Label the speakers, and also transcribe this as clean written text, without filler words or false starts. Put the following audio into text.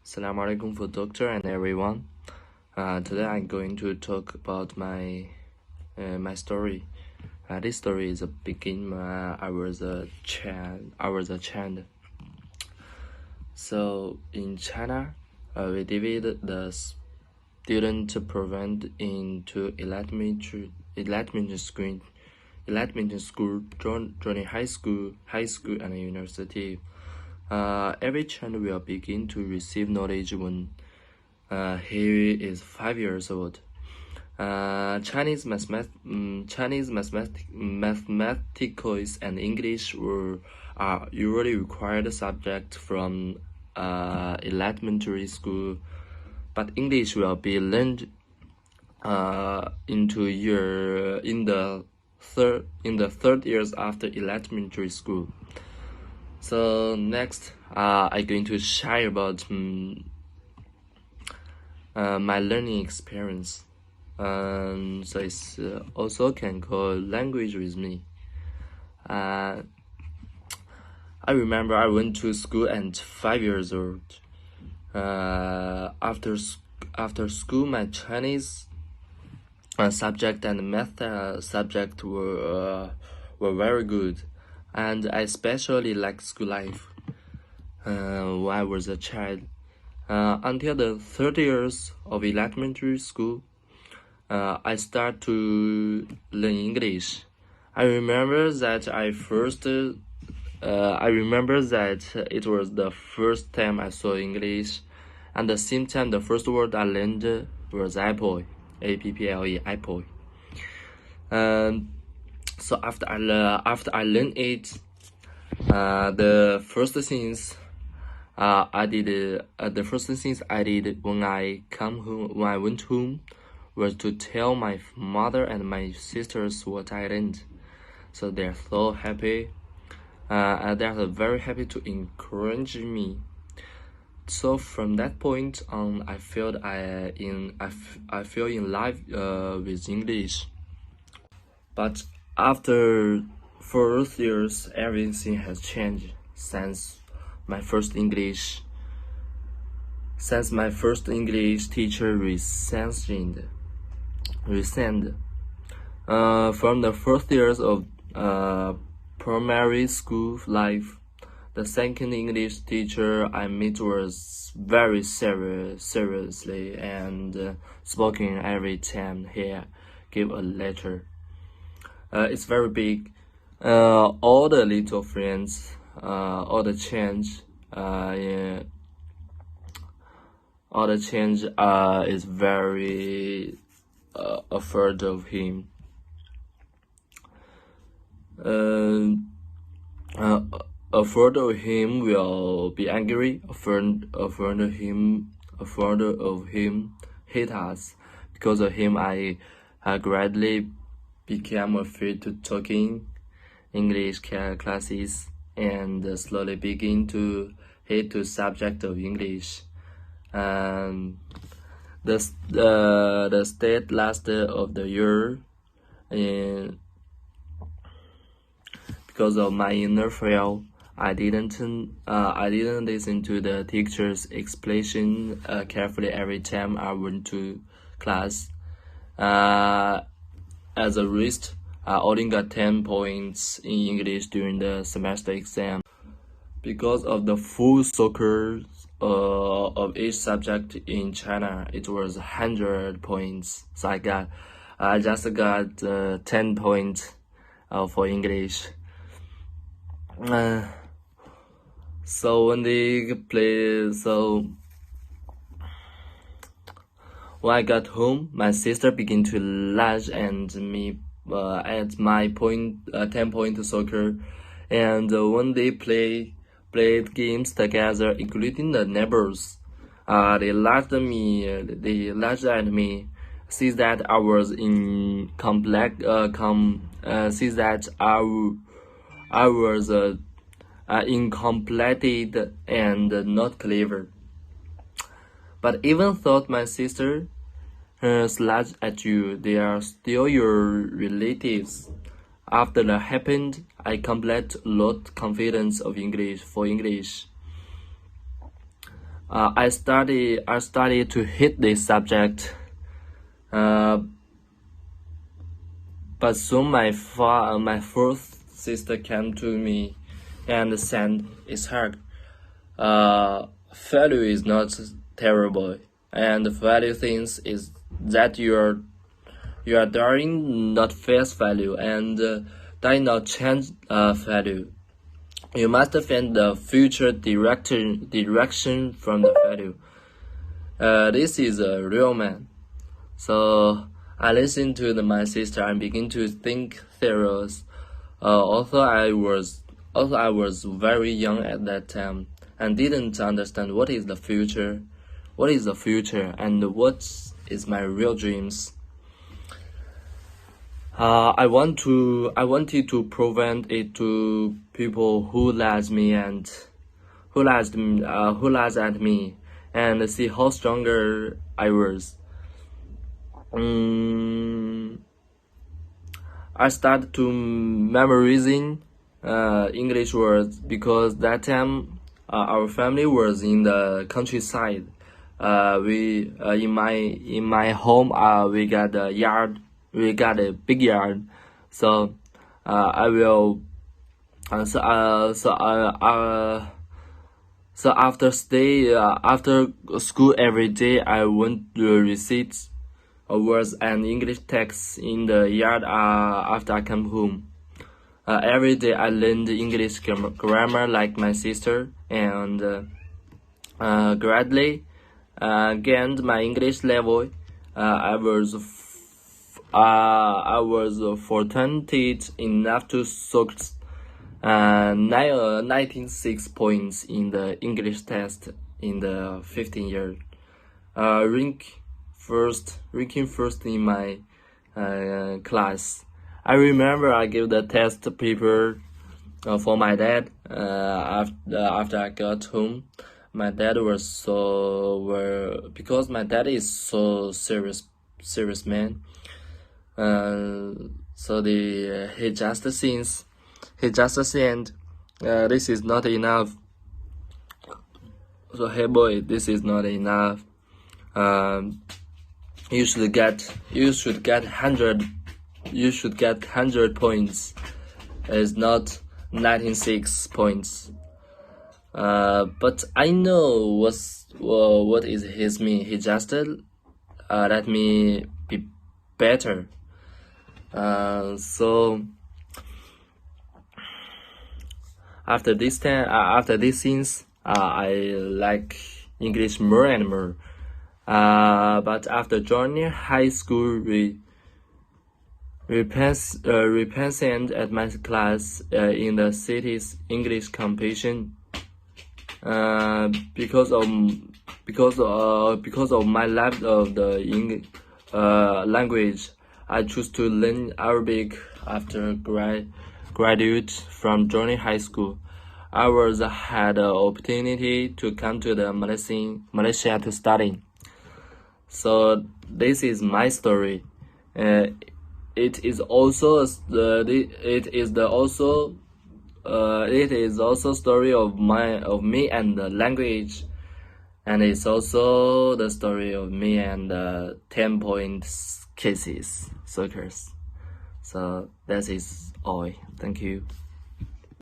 Speaker 1: Assalamu alaikum for doctor and everyone. Today I'm going to talk about my story. This story is a begin. I was a child. So in China, we divide the student province into elementary school, junior high school, and university. Every child will begin to receive knowledge when he is 5 years old. Chinese mathematics and English are usually required subjects from elementary school, but English will be learned in the third years after elementary school. So next, I'm going to share about my learning experience. So it's also can call language with me. I remember I went to school at 5 years old. After school, my Chinese subject and math subject were very good, and I especially liked school life when I was a child. Until the 3rd years of elementary school, I start to learn English. I remember that it was the first time I saw English, and the same time the first word I learned was apple, A-P-P-L-E, apple. So after I learned it, the first things I did when I went home was to tell my mother and my sisters what I learned. So they're so happy, and they're very happy to encourage me. So from that point on, I feel in love with English. But after 4 years, everything has changed since my first English teacher resigned. From the first years of primary school life, the second English teacher I met was very seriously and spoken every time he gave a lecture. It's very big. All the little friends, all the change is very afraid of him. Afraid of him will be angry. Afraid of him hate us. Because of him, I gradually became afraid to talking English classes and slowly begin to hate the subject of English. And the state last of the year, and because of my inner fear, I didn't listen to the teacher's explanation carefully every time I went to class. As a result, I only got 10 points in English during the semester exam. Because of the full soccer of each subject in China, it was 100 points. So I just got 10 points for English. So when I got home, my sister began to laugh at me at my 10-point soccer, and when they played games together, including the neighbors, they laughed at me. See that I was incompleted and not clever. But even though my sister slash at you, they are still your relatives. After that happened, I complete lot confidence of English. I started to hate this subject. But soon my fourth sister came to me and said, "It's hard. Value is not terrible, and the value things is that you are daring not face value, and dare not change value. You must find the future direction from the value. This is a real man." So I listened to my sister and begin to think serious. Although I was very young at that time and didn't understand what is the future, and what is my real dreams. I wanted to prevent it to people who laughs at me and see how stronger I was. I started to memorizing English words because that time our family was in the countryside. We in my home we got a yard. We got a big yard, so I will. So after school every day, I went to recite words and English texts in the yard after I come home. Every day I learned English grammar like my sister, and gradually gained my English level. I was fortunate enough to score 96 points in the English test in the 15 years. Ranking first in my class. I remember I gave the test paper for my dad. After I got home, my dad because my dad is so serious man. So he just said, this is not enough. So hey boy, this is not enough. You should get 100 points. It's not 96 points. But I know what is his mean. He just let me be better. So after this scenes, I like English more and more. But after joining high school, represent at my class in the city's English competition. Because of my love of the English language, I choose to learn Arabic after graduate from joining high school. I had the opportunity to come to the Malaysia to study. So this is my story. It is also story of me and the language, and it's also the story of me and the 10-point cases circus. So that is all. Thank you.